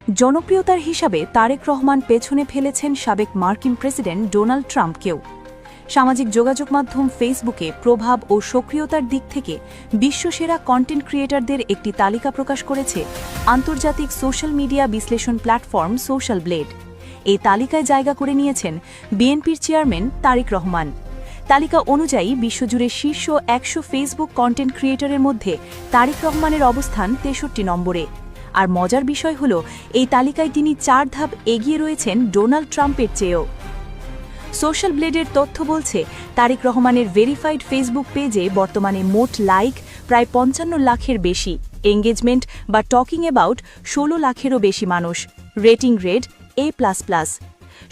জনপ্রিয়তার হিসাবে তারেক রহমান পেছনে ফেলেছেন সাবেক মার্কিন প্রেসিডেন্ট ডোনাল্ড ট্রাম্পকেও। সামাজিক যোগাযোগ মাধ্যম ফেসবুকে প্রভাব ও সক্রিয়তার দিক থেকে বিশ্বসেরা কন্টেন্ট ক্রিয়েটরদের একটি তালিকা প্রকাশ করেছে আন্তর্জাতিক সোশ্যাল মিডিয়া বিশ্লেষণ প্ল্যাটফর্ম সোশ্যাল ব্লেড। এই তালিকায় জায়গা করে নিয়েছেন বিএনপির চেয়ারম্যান তারেক রহমান। তালিকা অনুযায়ী বিশ্বজুড়ে শীর্ষ ১০০ ফেসবুক কন্টেন্ট ক্রিয়েটরের মধ্যে তারেক রহমানের অবস্থান ৬৩ নম্বরে। আর মজার বিষয় হল, এই তালিকায় তিনি ৪ ধাপ এগিয়ে রয়েছেন ডোনাল্ড ট্রাম্পের চেয়েও। সোশ্যাল ব্লেডের তথ্য বলছে, তারেক রহমানের ভেরিফাইড ফেসবুক পেজে বর্তমানে মোট লাইক প্রায় ৫৫ লাখের বেশি, এঙ্গেজমেন্ট বা টকিং অ্যাবাউট ১৬ লাখেরও বেশি মানুষ, রেটিং গ্রেড A++।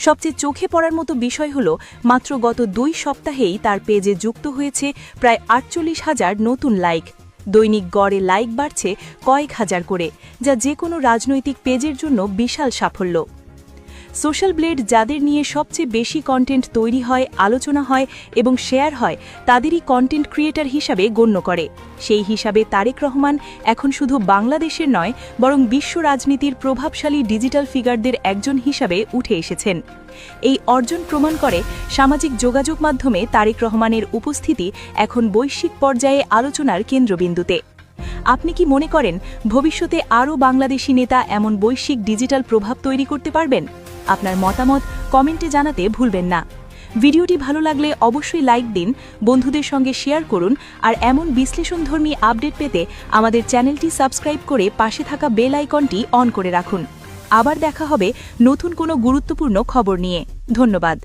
সবচেয়ে চোখে পড়ার মতো বিষয় হল, মাত্র গত ২ সপ্তাহেই তার পেজে যুক্ত হয়েছে প্রায় ৪৮,০০০ নতুন লাইক। দৈনিক গড়ে লাইক বাড়ছে কয়েক হাজার করে, যা যে কোনো রাজনৈতিক পেজের জন্য বিশাল সাফল্য। সোশ্যাল ব্লেড যাদের নিয়ে সবচেয়ে বেশি কন্টেন্ট তৈরি হয়, আলোচনা হয় এবং শেয়ার হয়, তাদেরই কন্টেন্ট ক্রিয়েটর হিসাবে গণ্য করে। সেই হিসাবে তারেক রহমান এখন শুধু বাংলাদেশের নয়, বরং বিশ্ব রাজনীতির প্রভাবশালী ডিজিটাল ফিগারদের একজন হিসাবে উঠে এসেছেন। এই অর্জন প্রমাণ করে সামাজিক যোগাযোগ মাধ্যমে তারেক রহমানের উপস্থিতি এখন বৈশ্বিক পর্যায়ে আলোচনার কেন্দ্রবিন্দুতে। আপনি কি মনে করেন ভবিষ্যতে আরও বাংলাদেশি নেতা এমন বৈশ্বিক ডিজিটাল প্রভাব তৈরি করতে পারবেন? আপনার মতামত কমেন্টে জানাতে ভুলবেন না। ভিডিওটি ভালো লাগলে অবশ্যই লাইক দিন, বন্ধুদের সঙ্গে শেয়ার করুন, আর এমন বিশ্লেষণধর্মী আপডেট পেতে আমাদের চ্যানেলটি সাবস্ক্রাইব করে পাশে থাকা বেল আইকনটি অন করে রাখুন। আবার দেখা হবে নতুন কোনো গুরুত্বপূর্ণ খবর নিয়ে। ধন্যবাদ।